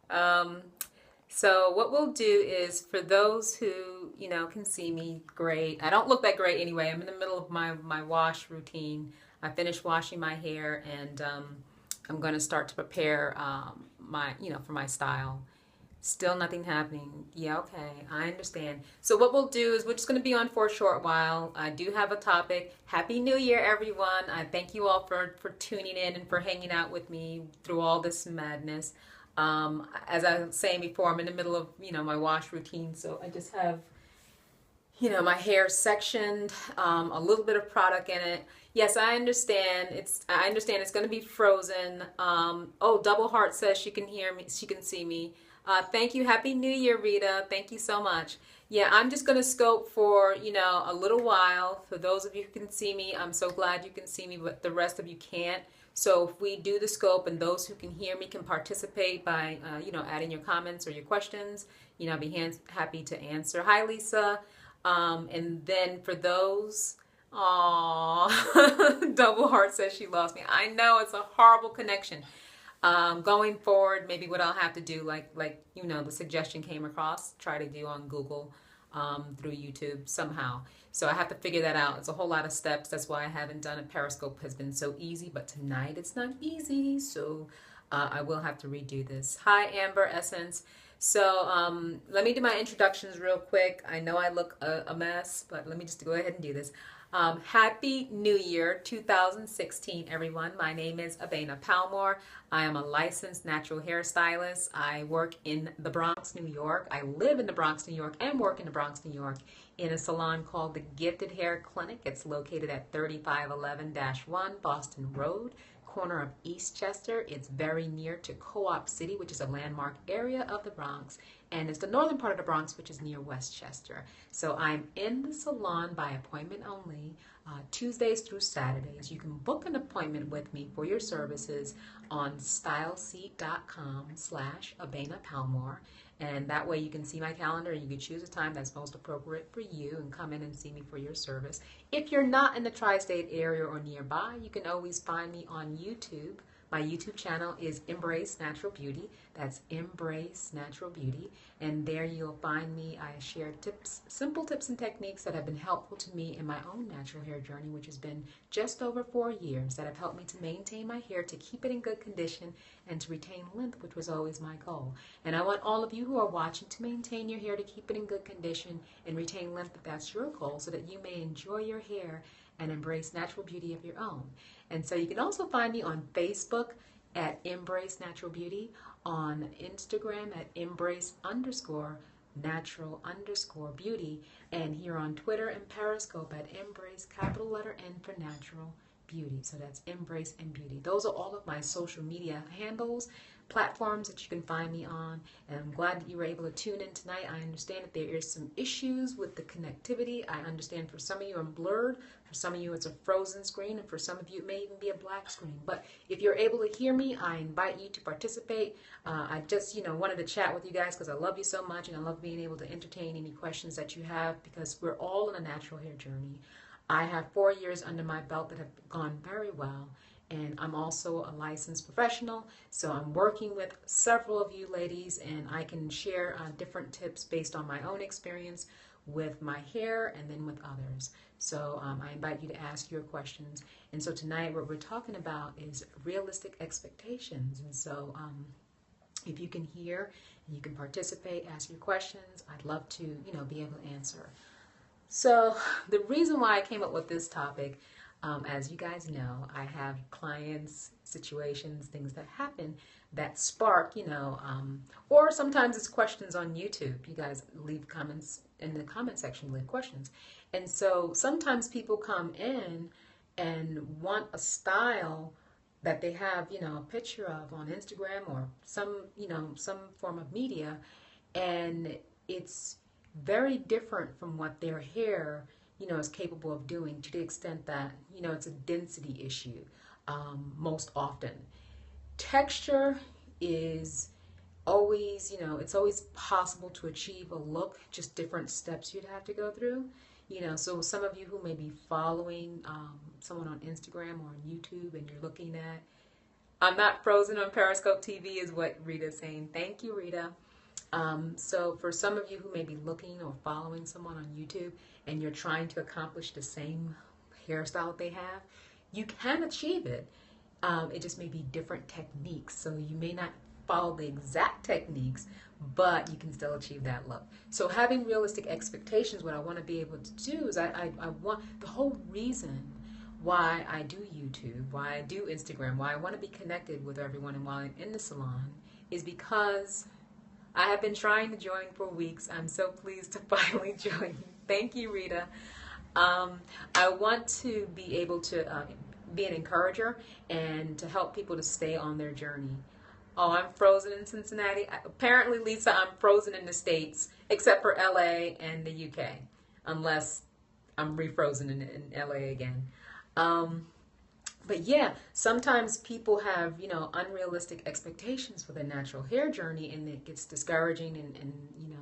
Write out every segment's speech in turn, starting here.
um, so what we'll do is for those who, can see me, great. I don't look that great anyway. I'm in the middle of my wash routine. I finished washing my hair and I'm going to start to prepare for my style. Still nothing happening. Yeah, okay. I understand. So what we'll do is we're just going to be on for a short while. I do have a topic. Happy New Year, everyone. I thank you all for tuning in and for hanging out with me through all this madness. As I was saying before, I'm in the middle of, my wash routine. So I just have, my hair sectioned, a little bit of product in it. Yes, I understand it's going to be frozen. Oh, Double Heart says she can hear me. She can see me. Thank you. Happy New Year, Rita. Thank you so much. Yeah, I'm just going to scope for, a little while. For those of you who can see me, I'm so glad you can see me, but the rest of you can't. So if we do the scope and those who can hear me can participate by, adding your comments or your questions, I'll be happy to answer. Hi, Lisa. And then for those, Double Heart says she lost me. I know it's a horrible connection. Going forward, maybe what I'll have to do, the suggestion came across, try to do on Google, through YouTube somehow. So I have to figure that out. It's a whole lot of steps. That's why I haven't done it. Periscope has been so easy, but tonight it's not easy. So I will have to redo this. Hi, Amber Essence. So let me do my introductions real quick. I know I look a mess, but let me just go ahead and do this. Happy New Year 2016, everyone. My name is Abena Palmore. I am a licensed natural hairstylist. I work in the Bronx, New York. I live in the Bronx, New York, and work in the Bronx, New York in a salon called the Gifted Hair Clinic. It's located at 3511-1 Boston Road, corner of Eastchester. It's very near to Co-op City, which is a landmark area of the Bronx, and it's the northern part of the Bronx, which is near Westchester. So I'm in the salon by appointment only, Tuesdays through Saturdays. You can book an appointment with me for your services on styleseat.com/Abena Palmore. And that way you can see my calendar and you can choose a time that's most appropriate for you and come in and see me for your service. If you're not in the tri-state area or nearby, you can always find me on YouTube. My YouTube channel is Embrace Natural Beauty. That's Embrace Natural Beauty. And there you'll find me. I share tips, simple tips and techniques that have been helpful to me in my own natural hair journey, which has been just over 4 years, that have helped me to maintain my hair, to keep it in good condition, and to retain length, which was always my goal. And I want all of you who are watching to maintain your hair, to keep it in good condition and retain length if that's your goal, so that you may enjoy your hair and embrace natural beauty of your own. And so you can also find me on Facebook at Embrace Natural Beauty, on Instagram at Embrace_Natural_Beauty, and here on Twitter and Periscope at Embrace, capital letter N for Natural Beauty. So that's Embrace and Beauty. Those are all of my social media handles, platforms that you can find me on, and I'm glad that you were able to tune in tonight. I understand that there is some issues with the connectivity. I understand for some of you I'm blurred, for some of you it's a frozen screen, and for some of you it may even be a black screen. But if you're able to hear me, I invite you to participate. I just wanted to chat with you guys because I love you so much, and I love being able to entertain any questions that you have, because we're all on a natural hair journey. I have 4 years under my belt that have gone very well, and I'm also a licensed professional, so I'm working with several of you ladies, and I can share different tips based on my own experience with my hair and then with others. So I invite you to ask your questions. And so tonight what we're talking about is realistic expectations. And so if you can hear and you can participate, ask your questions, I'd love to be able to answer. So the reason why I came up with this topic, as you guys know, I have clients, situations, things that happen that spark, or sometimes it's questions on YouTube. You guys leave comments in the comment section, leave questions. And so sometimes people come in and want a style that they have, a picture of on Instagram or some form of media, and it's very different from what their hair is capable of doing, to the extent that it's a density issue. Most often texture is always it's always possible to achieve a look, just different steps you'd have to go through. So some of you who may be following someone on Instagram or on YouTube, and you're looking at I'm not frozen on Periscope TV is what Rita's saying. Thank you, Rita. So for some of you who may be looking or following someone on YouTube and you're trying to accomplish the same hairstyle they have, you can achieve it. It just may be different techniques. So you may not follow the exact techniques, but you can still achieve that look. So having realistic expectations, what I want to be able to do is I want the whole reason why I do YouTube, why I do Instagram, why I want to be connected with everyone and while I'm in the salon is because I have been trying to join for weeks. I'm so pleased to finally join. Thank you, Rita. I want to be able to be an encourager and to help people to stay on their journey. Oh, I'm frozen in Cincinnati. Apparently, Lisa, I'm frozen in the States, except for LA and the UK, unless I'm refrozen in LA again. But yeah, sometimes people have, unrealistic expectations for their natural hair journey, and it gets discouraging, and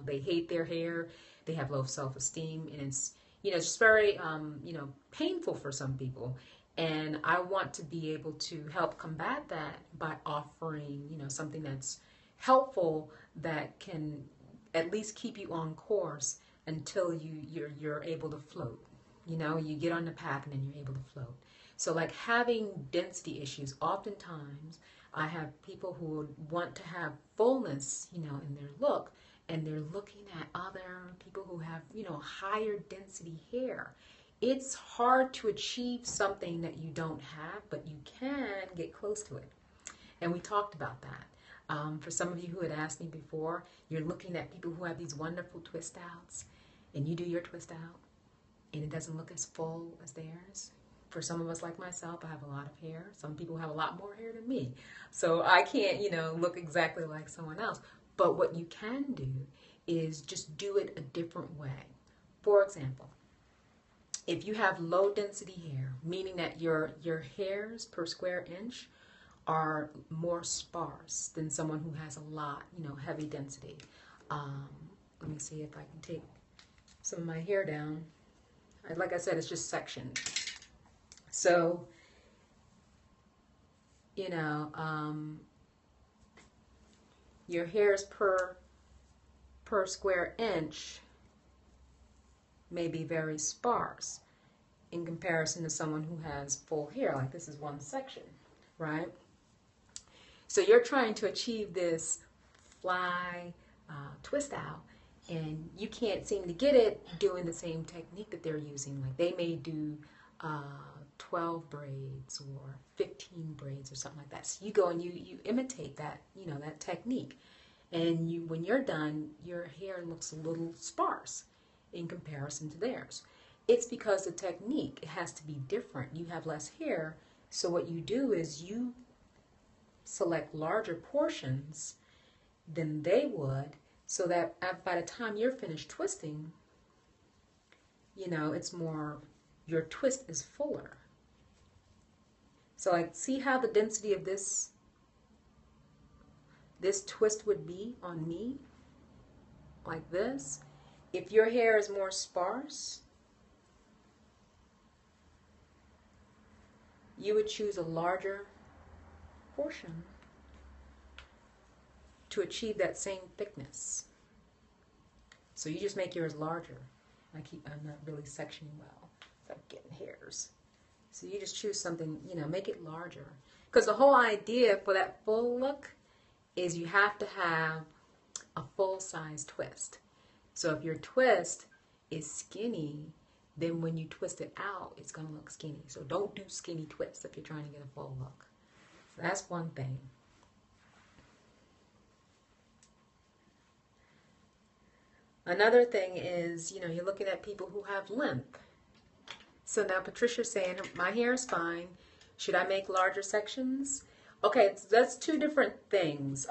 they hate their hair, they have low self-esteem, and it's, it's very, painful for some people. And I want to be able to help combat that by offering, something that's helpful that can at least keep you on course until you're able to float. You get on the path and then you're able to float. So like having density issues, oftentimes I have people who would want to have fullness, in their look, and they're looking at other people who have, higher density hair. It's hard to achieve something that you don't have, but you can get close to it. And we talked about that. For some of you who had asked me before, you're looking at people who have these wonderful twist outs, and you do your twist out, and it doesn't look as full as theirs. For some of us like myself, I have a lot of hair. Some people have a lot more hair than me. So I can't, look exactly like someone else. But what you can do is just do it a different way. For example, if you have low density hair, meaning that your hairs per square inch are more sparse than someone who has a lot, heavy density. Let me see if I can take some of my hair down. Like I said, it's just sectioned. So, your hairs per square inch may be very sparse in comparison to someone who has full hair. Like this is one section, right? So you're trying to achieve this fly twist out, and you can't seem to get it doing the same technique that they're using. Like they may do 12 braids or 15 braids or something like that. So you go and you imitate that, that technique. And when you're done, your hair looks a little sparse in comparison to theirs. It's because the technique, it has to be different. You have less hair, so what you do is you select larger portions than they would, so that by the time you're finished twisting, it's more, your twist is fuller. So like, see how the density of this twist would be on me? Like this. If your hair is more sparse, you would choose a larger portion to achieve that same thickness. So you just make yours larger. I'm not really sectioning well. I'm getting hairs. So you just choose something, make it larger. Because the whole idea for that full look is you have to have a full-size twist. So if your twist is skinny, then when you twist it out, it's going to look skinny. So don't do skinny twists if you're trying to get a full look. So that's one thing. Another thing is, you're looking at people who have length. So now Patricia's saying, my hair is fine. Should I make larger sections? Okay, that's two different things.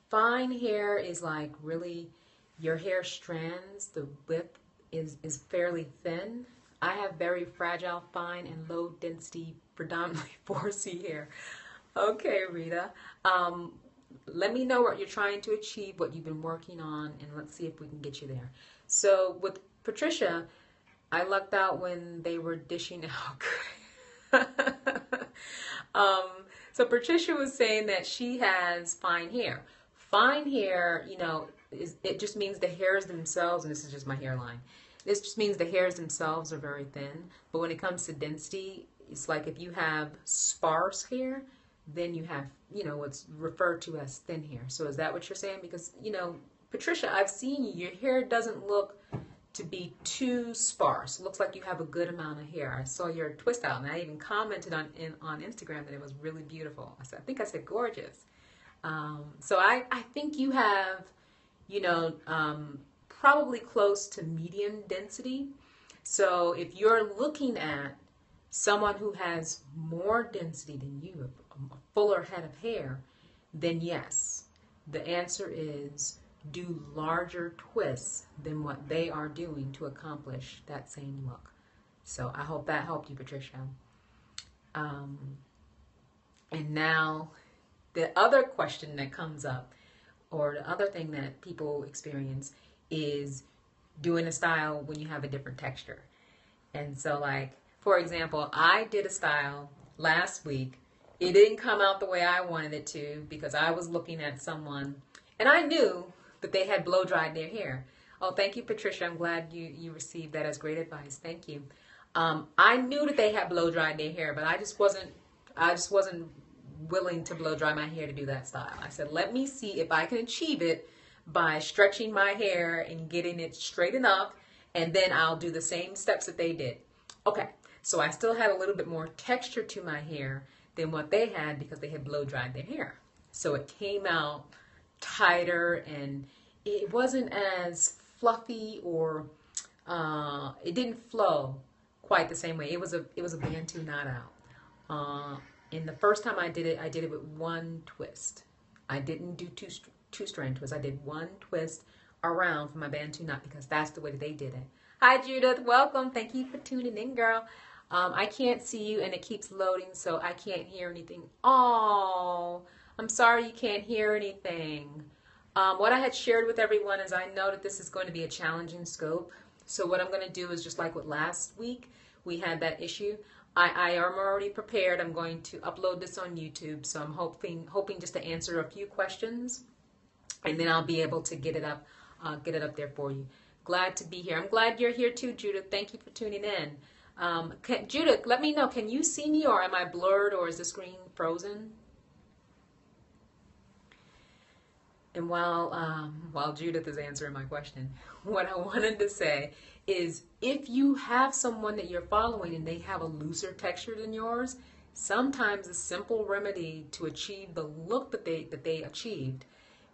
Fine hair is like really, your hair strands, the width is fairly thin. I have very fragile, fine, and low density, predominantly 4C hair. Okay, Rita. Let me know what you're trying to achieve, what you've been working on, and let's see if we can get you there. So with Patricia, I lucked out when they were dishing out. So Patricia was saying that she has fine hair. Fine hair, it just means the hairs themselves, and this is just my hairline. This just means the hairs themselves are very thin. But when it comes to density, it's like if you have sparse hair, then you have, what's referred to as thin hair. So is that what you're saying? Because, Patricia, I've seen you. Your hair doesn't look to be too sparse. It looks like you have a good amount of hair. I saw your twist out, and I even commented on Instagram that it was really beautiful. I think I said gorgeous. So I think you have, probably close to medium density. So if you're looking at someone who has more density than you, a fuller head of hair, then yes, the answer is do larger twists than what they are doing to accomplish that same look. So I hope that helped you, Patricia. And now the other question that comes up, or the other thing that people experience, is doing a style when you have a different texture. And so, like, for example, I did a style last week. It didn't come out the way I wanted it to because I was looking at someone and I knew that they had blow dried their hair. Oh, thank you, Patricia. I'm glad you received that as great advice. Thank you. I knew that they had blow dried their hair, but I just wasn't willing to blow dry my hair to do that style. I said, let me see if I can achieve it by stretching my hair and getting it straight enough, and then I'll do the same steps that they did. Okay, so I still had a little bit more texture to my hair than what they had because they had blow dried their hair. So it came out tighter and it wasn't as fluffy, or it didn't flow quite the same way. It was a Bantu knot out. And the first time I did it with one twist. I didn't do two strand twists. I did one twist around for my Bantu knot because that's the way that they did it. Hi Judith, welcome. Thank you for tuning in, girl. I can't see you and it keeps loading, so I can't hear anything. Oh, I'm sorry you can't hear anything. What I had shared with everyone is I know that this is going to be a challenging scope. So what I'm going to do is just like with last week, we had that issue. I am already prepared. I'm going to upload this on YouTube. So I'm hoping just to answer a few questions, and then I'll be able to get it up there for you. Glad to be here. I'm glad you're here too, Judith. Thank you for tuning in. Judith, let me know. Can you see me, or am I blurred, or is the screen frozen? And while Judith is answering my question, what I wanted to say is if you have someone that you're following and they have a looser texture than yours, sometimes a simple remedy to achieve the look that they achieved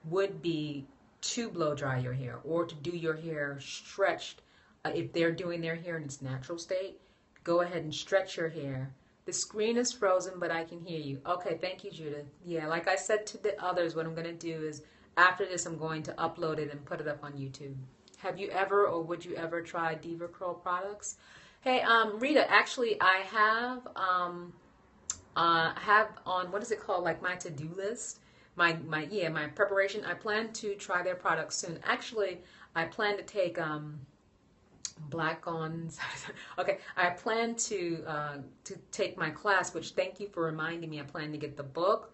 would be to blow dry your hair or to do your hair stretched. If they're doing their hair in its natural state, go ahead and stretch your hair. The screen is frozen, but I can hear you. Okay, thank you, Judith. Yeah, like I said to the others, what I'm going to do is after this, I'm going to upload it and put it up on YouTube. Have you ever, or would you ever try Diva Curl products? Hey, Rita, actually, I have on, what is it called, like my to-do list, my preparation. I plan to try their products soon. Actually, I plan to take black on. Okay, I plan to take my class. Which, thank you for reminding me. I plan to get the book.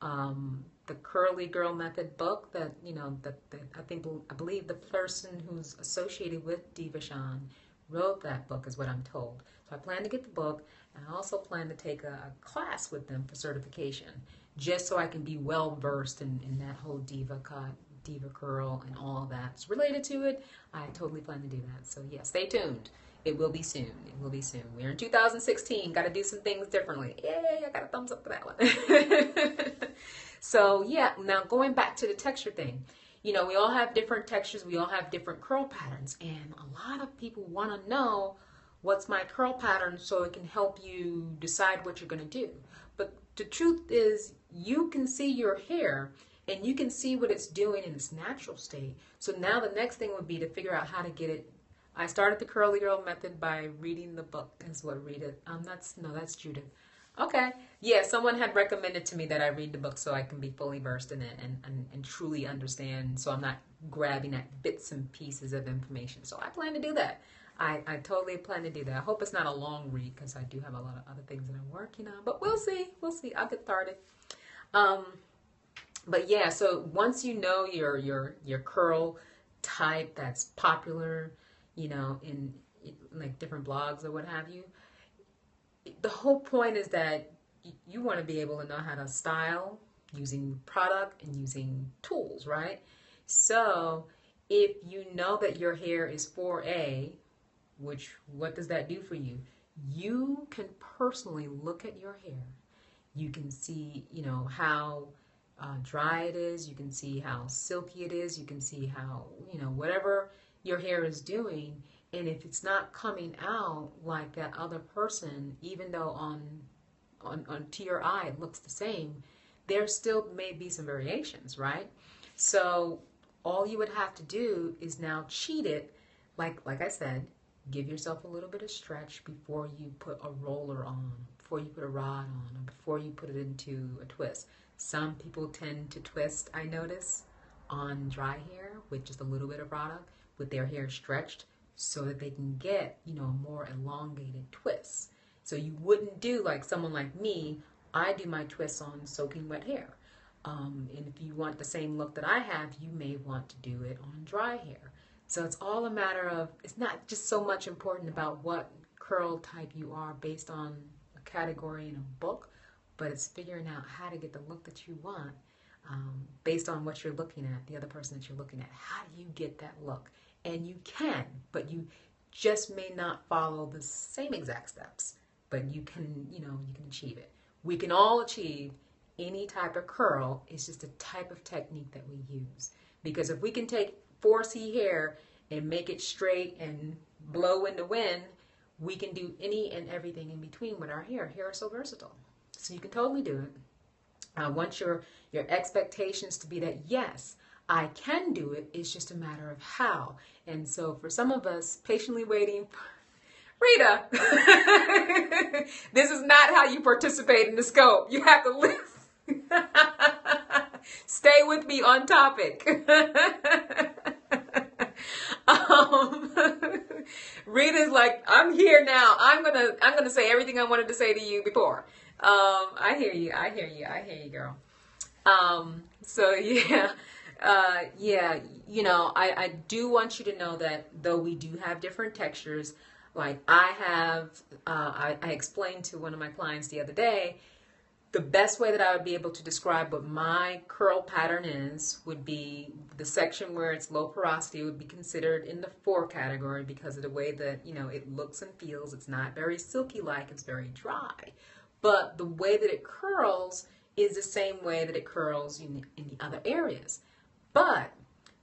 The Curly Girl Method book that, I believe the person who's associated with Divashan wrote that book is what I'm told. So I plan to get the book, and I also plan to take a class with them for certification, just so I can be well versed in that whole diva cut, diva curl, and all of that's related to it. I totally plan to do that. So yeah, stay tuned. It will be soon. It will be soon. We're in 2016. Got to do some things differently. Yay, I got a thumbs up for that one. So yeah, now going back to the texture thing. We all have different textures. We all have different curl patterns. And a lot of people want to know what's my curl pattern so it can help you decide what you're going to do. But the truth is you can see your hair and you can see what it's doing in its natural state. So now the next thing would be to figure out how to get it. I started the Curly Girl Method by reading the book, is what Rita, that's Judith. Okay. Yeah, someone had recommended to me that I read the book so I can be fully versed in it and truly understand, so I'm not grabbing at bits and pieces of information. So I plan to do that. I totally plan to do that. I hope it's not a long read because I do have a lot of other things that I'm working on. But we'll see. We'll see. I'll get started. Um, but yeah, so once you know your curl type that's popular, in like different blogs or what have you, the whole point is that you want to be able to know how to style using product and using tools, right? So if you know that your hair is 4A, which what does that do for you? You can personally look at your hair. You can see, how dry it is. You can see how silky it is. You can see how, whatever your hair is doing. And if it's not coming out like that other person, even though on to your eye it looks the same, there still may be some variations, right? So all you would have to do is now cheat it, like I said, give yourself a little bit of stretch before you put a roller on, before you put a rod on, or before you put it into a twist. Some people tend to twist, I notice, on dry hair with just a little bit of product, with their hair stretched, so that they can get, a more elongated twist. So you wouldn't do like someone like me. I do my twists on soaking wet hair. And if you want the same look that I have, you may want to do it on dry hair. So it's all a matter of, it's not just so much important about what curl type you are based on a category in a book, but it's figuring out how to get the look that you want based on what you're looking at, the other person that you're looking at. How do you get that look? And you can, but you just may not follow the same exact steps, but you can, you can achieve it. We can all achieve any type of curl. It's just a type of technique that we use. Because if we can take 4C hair and make it straight and blow in the wind, we can do any and everything in between with our hair. Hair is so versatile. So you can totally do it. I want your expectations to be that, yes, I can do it. It's just a matter of how. And so for some of us, patiently waiting, Rita, this is not how you participate in the scope. You have to listen. Stay with me on topic. Rita's like, I'm here now. I'm gonna say everything I wanted to say to you before. I hear you, girl. So yeah. I do want you to know that though we do have different textures, like I explained to one of my clients the other day, the best way that I would be able to describe what my curl pattern is would be the section where it's low porosity would be considered in the 4 category because of the way that, it looks and feels. It's not very silky-like, it's very dry. But the way that it curls is the same way that it curls in the other areas. But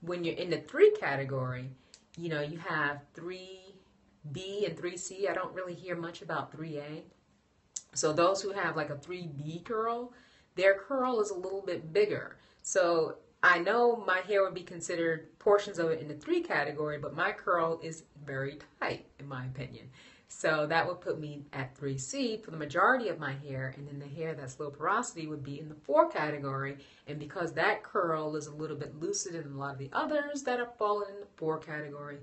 when you're in the 3 category, you have 3B and 3C. I don't really hear much about 3A. So those who have like a 3B curl, their curl is a little bit bigger. So I know my hair would be considered portions of it in the 3 category, but my curl is very tight in my opinion. So that would put me at 3C for the majority of my hair, and then the hair that's low porosity would be in the 4 category. And because that curl is a little bit looser than a lot of the others that are falling in the 4 category,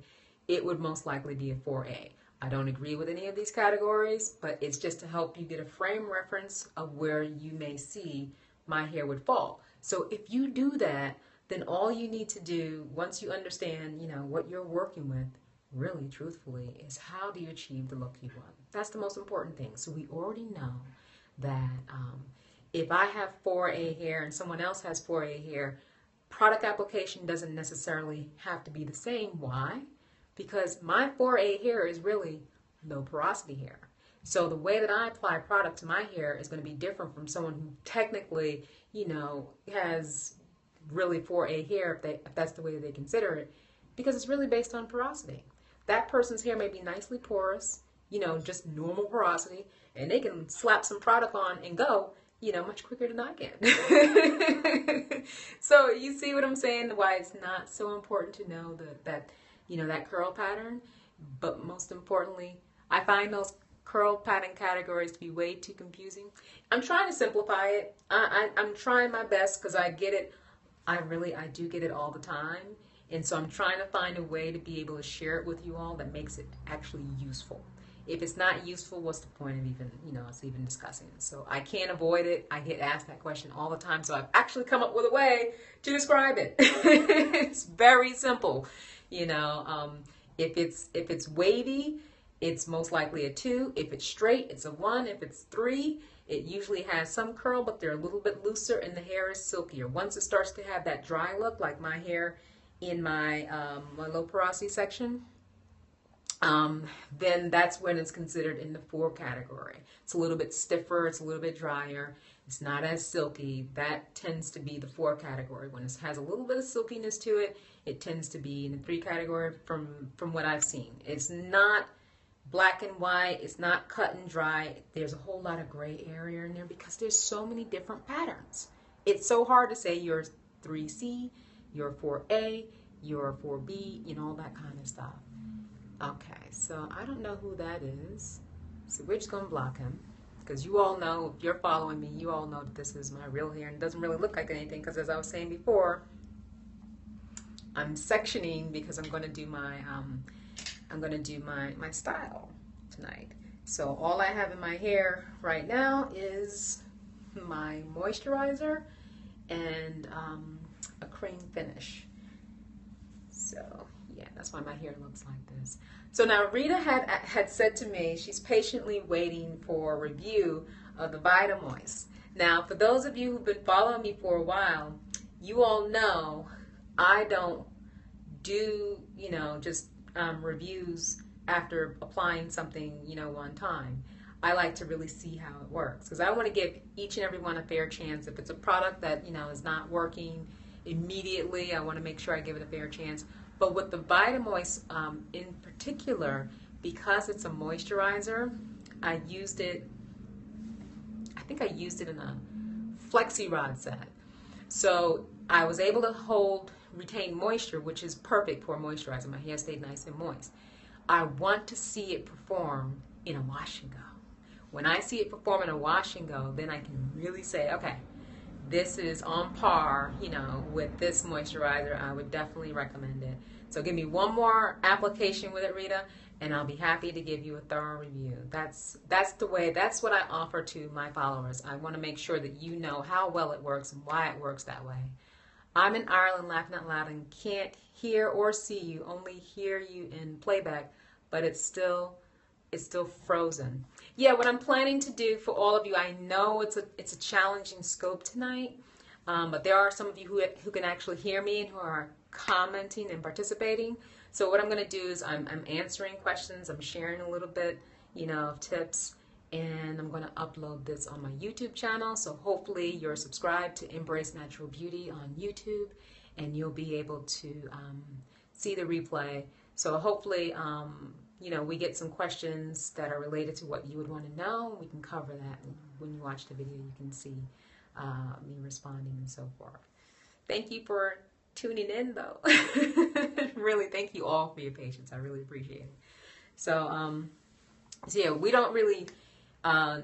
it would most likely be a 4A. I don't agree with any of these categories, but it's just to help you get a frame reference of where you may see my hair would fall. So if you do that, then all you need to do, once you understand, what you're working with, really, truthfully, is how do you achieve the look you want? That's the most important thing. So we already know that if I have 4A hair and someone else has 4A hair, product application doesn't necessarily have to be the same. Why? Because my 4A hair is really low porosity hair. So the way that I apply product to my hair is going to be different from someone who technically, has really 4A hair, if that's the way they consider it, because it's really based on porosity. That person's hair may be nicely porous, just normal porosity, and they can slap some product on and go, much quicker than I can. So you see what I'm saying? Why it's not so important to know that curl pattern. But most importantly, I find those curl pattern categories to be way too confusing. I'm trying to simplify it. I'm trying my best because I get it. I do get it all the time. And so I'm trying to find a way to be able to share it with you all that makes it actually useful. If it's not useful, what's the point of even, us even discussing it? So I can't avoid it. I get asked that question all the time. So I've actually come up with a way to describe it. It's very simple. If it's wavy, it's most likely a 2. If it's straight, it's a 1. If it's 3, it usually has some curl, but they're a little bit looser and the hair is silkier. Once it starts to have that dry look, like my hair in my low porosity section, then that's when it's considered in the 4 category. It's a little bit stiffer, it's a little bit drier, it's not as silky. That tends to be the 4 category. When it has a little bit of silkiness to it, it tends to be in the 3 category from what I've seen. It's not black and white, it's not cut and dry. There's a whole lot of gray area in there because there's so many different patterns. It's so hard to say you're 3C, you're 4A, you're 4B, all that kind of stuff. Okay, so I don't know who that is. So we're just going to block him. Because you all know, if you're following me, you all know that this is my real hair. And it doesn't really look like anything because, as I was saying before, I'm sectioning because I'm going to do my my style tonight. So all I have in my hair right now is my moisturizer and a cream finish. So yeah, that's why my hair looks like this. So now Rita had said to me she's patiently waiting for a review of the Vitamoist. Now, for those of you who've been following me for a while, you all know I don't do, just reviews after applying something, one time. I like to really see how it works because I want to give each and every one a fair chance. If it's a product that, is not working immediately, I want to make sure I give it a fair chance. But with the Vitamoist in particular, because it's a moisturizer, I think I used it in a flexi rod set. So I was able to retain moisture, which is perfect for moisturizer. My hair stayed nice and moist. I want to see it perform in a wash and go. When I see it perform in a wash and go, then I can really say, okay, this is on par, with this moisturizer. I would definitely recommend it. So give me one more application with it, Rita, and I'll be happy to give you a thorough review. That's what I offer to my followers. I want to make sure that you know how well it works and why it works that way. I'm in Ireland laughing out loud and can't hear or see you, only hear you in playback, but it's still frozen. Yeah, what I'm planning to do for all of you, I know it's a challenging scope tonight, but there are some of you who can actually hear me and who are commenting and participating. So what I'm going to do is I'm answering questions, I'm sharing a little bit, of tips, and I'm going to upload this on my YouTube channel. So hopefully you're subscribed to Embrace Natural Beauty on YouTube, and you'll be able to see the replay. So hopefully, we get some questions that are related to what you would want to know. We can cover that. When you watch the video, you can see me responding and so forth. Thank you for tuning in, though. Really, thank you all for your patience. I really appreciate it. So yeah, we don't really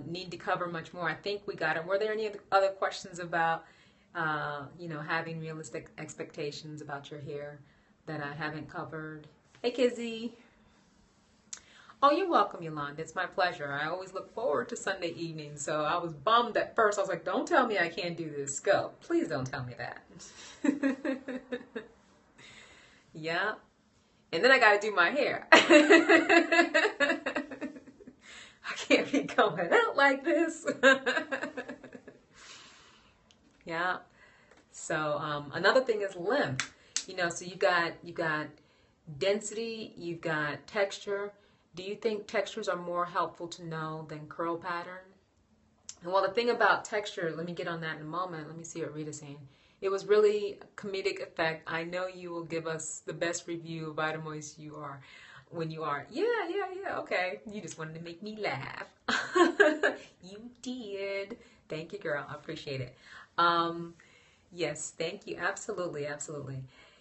need to cover much more. I think we got it. Were there any other questions about, having realistic expectations about your hair that I haven't covered? Hey, Kizzy. Oh, you're welcome, Yolanda. It's my pleasure. I always look forward to Sunday evenings. So I was bummed at first. I was like, don't tell me I can't do this. Go. Please don't tell me that. Yeah. And then I got to do my hair. I can't be going out like this. Yeah. So another thing is length. So you got density, you've got texture. Do you think textures are more helpful to know than curl pattern? And well, the thing about texture, let me get on that in a moment. Let me see what Rita's saying. It was really a comedic effect. I know you will give us the best review of Vitamoist when you are. Yeah, okay. You just wanted to make me laugh. You did. Thank you, girl. I appreciate it. Yes, thank you. Absolutely.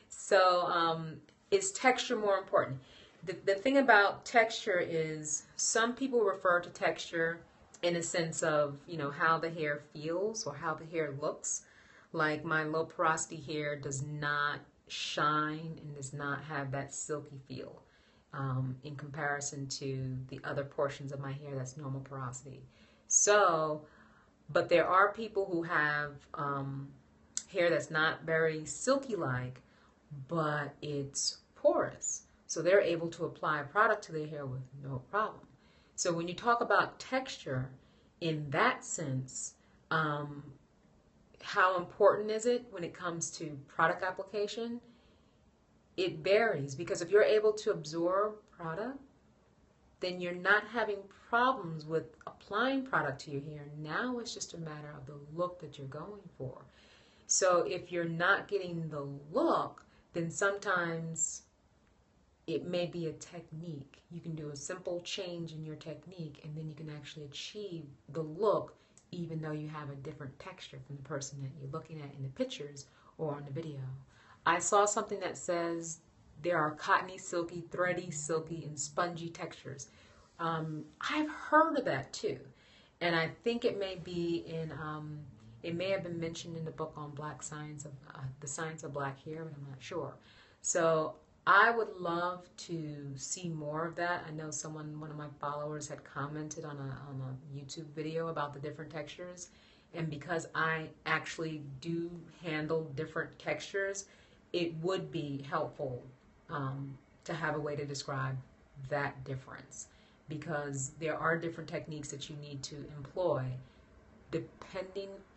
So is texture more important? The thing about texture is some people refer to texture in a sense of, how the hair feels or how the hair looks. Like my low porosity hair does not shine and does not have that silky feel in comparison to the other portions of my hair that's normal porosity. So, but there are people who have hair that's not very silky-like, but it's porous. So they're able to apply a product to their hair with no problem. So when you talk about texture in that sense, how important is it when it comes to product application? It varies, because if you're able to absorb product, then you're not having problems with applying product to your hair. Now it's just a matter of the look that you're going for. So if you're not getting the look, then sometimes it may be a technique. You can do a simple change in your technique, and then you can actually achieve the look even though you have a different texture from the person that you're looking at in the pictures or on the video. I saw something that says there are cottony, silky, thready, silky, and spongy textures. I've heard of that too. And I think it may be in, it may have been mentioned in the book on Black Science of, the Science of Black Hair, but I'm not sure. So I would love to see more of that. I know one of my followers had commented on a YouTube video about the different textures. And because I actually do handle different textures, it would be helpful to have a way to describe that difference, because there are different techniques that you need to employ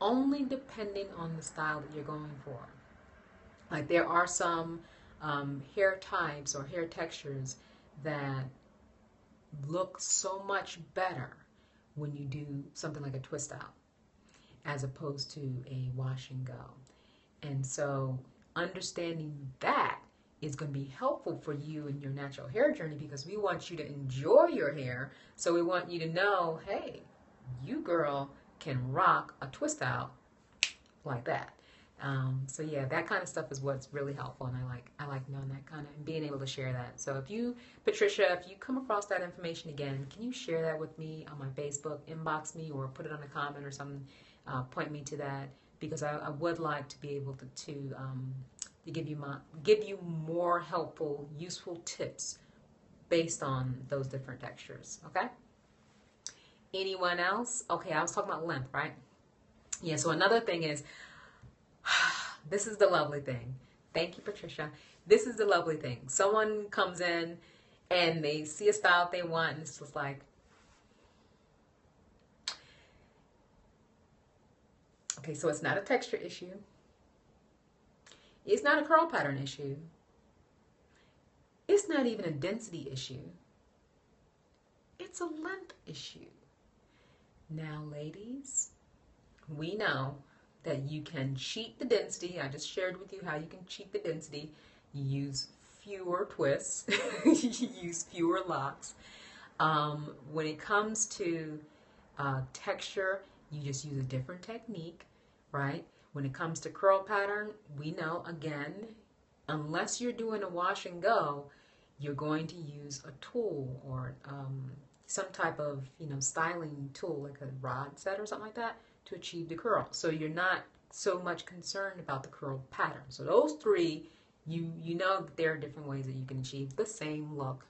only depending on the style that you're going for. Like there are some hair types or hair textures that look so much better when you do something like a twist out as opposed to a wash and go. And so understanding that is going to be helpful for you in your natural hair journey, because we want you to enjoy your hair. So we want you to know, hey, you girl can rock a twist out like that. So yeah, that kind of stuff is what's really helpful, and I like knowing that kind of and being able to share that. So if you, Patricia, if you come across that information again, can you share that with me on my Facebook? Inbox me or put it on a comment or something. Point me to that, because I would like to be able to give you more helpful, useful tips based on those different textures. Okay. Anyone else? Okay, I was talking about length, right? Yeah. So another thing is. This is the lovely thing. Thank you, Patricia. This is the lovely thing. Someone comes in and they see a style they want, and it's just like, okay, so it's not a texture issue. It's not a curl pattern issue. It's not even a density issue. It's a length issue. Now, ladies, we know that you can cheat the density. I just shared with you how you can cheat the density. You use fewer twists. You use fewer locks. When it comes to texture, you just use a different technique, right? When it comes to curl pattern, we know, again, unless you're doing a wash and go, you're going to use a tool or some type of, styling tool, like a rod set or something like that, to achieve the curl. So you're not so much concerned about the curl pattern. So those three, you know that there are different ways that you can achieve the same look,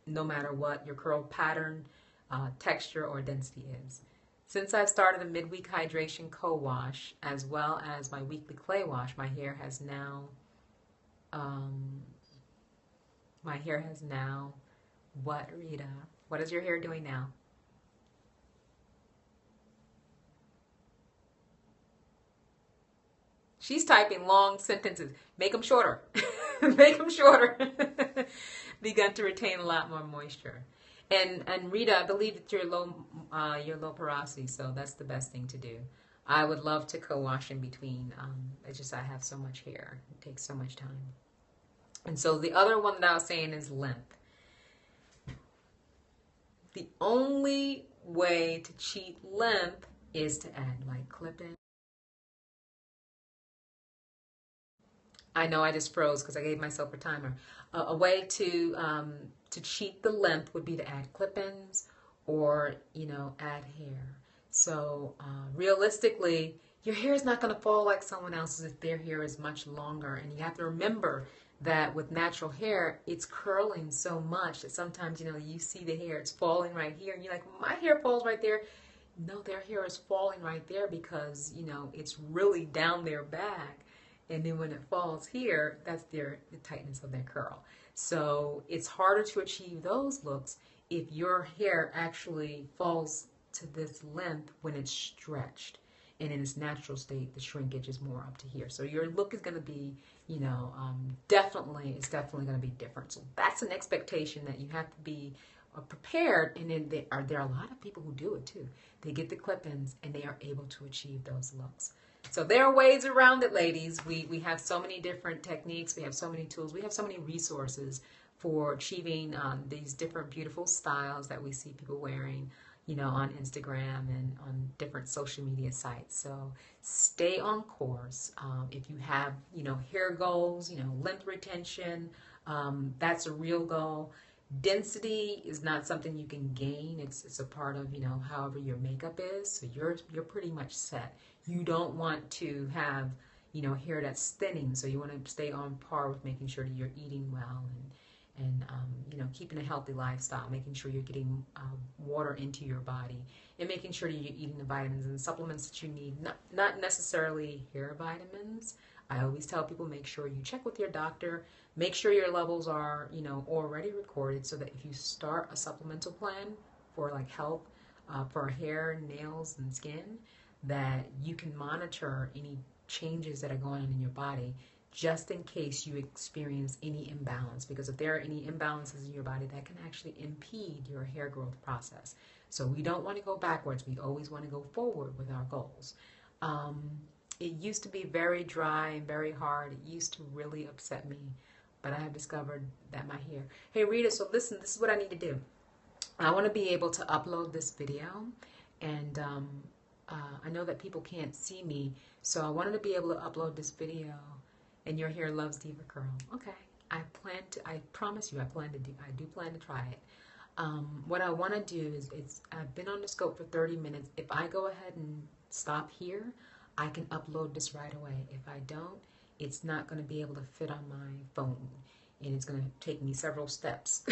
no matter what your curl pattern, texture, or density is. Since I've started a midweek hydration co-wash as well as my weekly clay wash, my hair has now, what, Rita? What is your hair doing now? She's typing long sentences. Make them shorter. Make them shorter. Begun to retain a lot more moisture. And Rita, I believe that you're low porosity, so that's the best thing to do. I would love to co-wash in between. It's just I have so much hair. It takes so much time. And so the other one that I was saying is length. The only way to cheat length is to add like clip-in. I know I just froze because I gave myself a timer. A way to cheat the length would be to add clip-ins or, add hair. So realistically, your hair is not going to fall like someone else's if their hair is much longer. And you have to remember that with natural hair, it's curling so much that sometimes, you see the hair, it's falling right here. And you're like, my hair falls right there. No, their hair is falling right there because, it's really down their back. And then when it falls here, that's the tightness of their curl. So it's harder to achieve those looks if your hair actually falls to this length when it's stretched. And in its natural state, the shrinkage is more up to here. So your look is going to be, it's definitely going to be different. So that's an expectation that you have to be prepared. And then there are a lot of people who do it too. They get the clip-ins and they are able to achieve those looks. So there are ways around it, ladies. We have so many different techniques. We have so many tools. We have so many resources for achieving these different beautiful styles that we see people wearing, on Instagram and on different social media sites. So stay on course. If you have, hair goals, length retention, that's a real goal. Density is not something you can gain. It's a part of, however your makeup is. So you're pretty much set. You don't want to have, hair that's thinning. So you want to stay on par with making sure that you're eating well and keeping a healthy lifestyle, making sure you're getting water into your body, and making sure that you're eating the vitamins and supplements that you need, not necessarily hair vitamins. I always tell people, make sure you check with your doctor, make sure your levels are, already recorded, so that if you start a supplemental plan for like health, for hair, nails, and skin, that you can monitor any changes that are going on in your body, just in case you experience any imbalance. Because if there are any imbalances in your body, that can actually impede your hair growth process. So we don't want to go backwards. We always want to go forward with our goals. It used to be very dry and very hard. It used to really upset me. But I have discovered that my hair... Hey, Rita, so listen, this is what I need to do. I want to be able to upload this video. And I know that people can't see me. So I wanted to be able to upload this video. And your hair loves Diva Curl. Okay. I promise you, I do plan to try it. What I want to do is, I've been on the scope for 30 minutes. If I go ahead and stop here, I can upload this right away. If I don't, it's not going to be able to fit on my phone. And it's going to take me several steps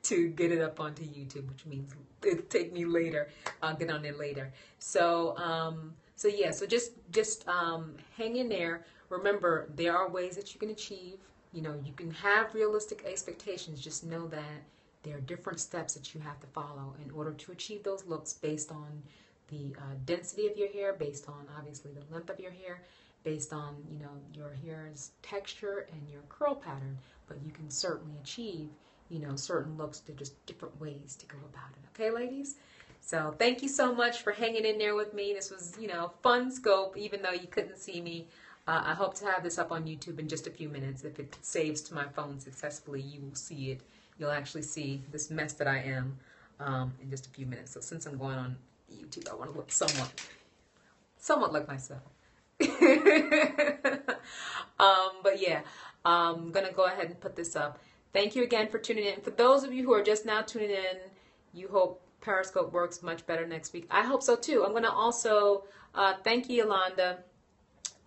to get it up onto YouTube, which means it'll take me later. I'll get on there later. So just hang in there. Remember, there are ways that you can achieve. You can have realistic expectations. Just know that there are different steps that you have to follow in order to achieve those looks based on the density of your hair, based on obviously the length of your hair, based on your hair's texture and your curl pattern. But you can certainly achieve certain looks. They're just different ways to go about it. Okay, ladies? So thank you so much for hanging in there with me. This was fun scope, even though you couldn't see me. I hope to have this up on YouTube in just a few minutes. If it saves to my phone successfully, you will see it. You'll actually see this mess that I am in just a few minutes. So since I'm going on YouTube, I want to look somewhat like myself. But yeah, I'm going to go ahead and put this up. Thank you again for tuning in. For those of you who are just now tuning in, you hope Periscope works much better next week. I hope so too. I'm going to also thank you, Yolanda.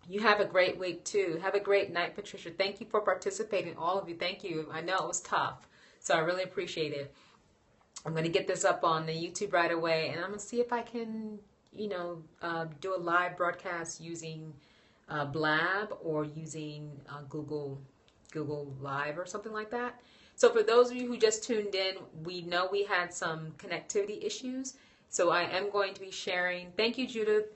You have a great week too. Have a great night, Patricia. Thank you for participating, all of you. Thank you. I know it was tough, so I really appreciate it. I'm going to get this up on the YouTube right away, and I'm going to see if I can, do a live broadcast using Blab or using Google Live or something like that. So for those of you who just tuned in, we know we had some connectivity issues, so I am going to be sharing. Thank you, Judith.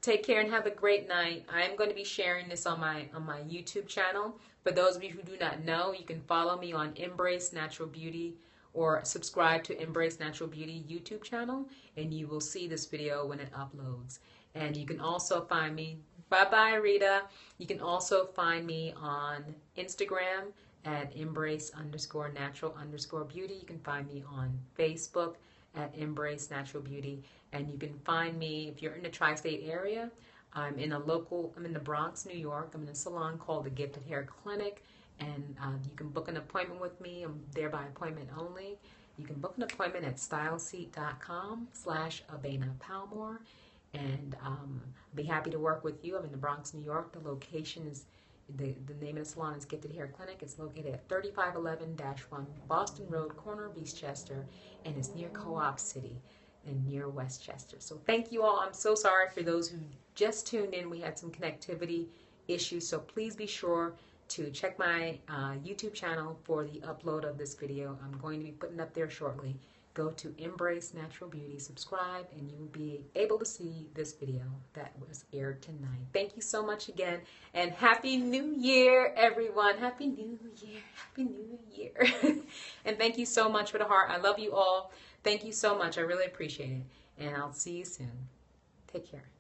Take care and have a great night. I am going to be sharing this on my YouTube channel. For those of you who do not know, you can follow me on Embrace Natural Beauty or subscribe to Embrace Natural Beauty YouTube channel, and you will see this video when it uploads. And you can also find me, bye-bye Rita. You can also find me on Instagram at embrace_natural_beauty. You can find me on Facebook at Embrace Natural Beauty. And you can find me, if you're in the tri-state area, I'm in the Bronx, New York. I'm in a salon called the Gifted Hair Clinic. And you can book an appointment with me. I'm there by appointment only. You can book an appointment at styleseat.com/Abena Palmore. And I'll be happy to work with you. I'm in the Bronx, New York. The location is, the name of the salon is Gifted Hair Clinic. It's located at 3511-1 Boston Road, corner of Eastchester, and it's near Co-op City and near Westchester. So thank you all. I'm so sorry for those who just tuned in. We had some connectivity issues, so please be sure to check my YouTube channel for the upload of this video. I'm going to be putting up there shortly. Go to Embrace Natural Beauty, subscribe, and you will be able to see this video that was aired tonight. Thank you so much again, and Happy New Year, everyone. Happy New Year. Happy New Year. And thank you so much for the heart. I love you all. Thank you so much. I really appreciate it, and I'll see you soon. Take care.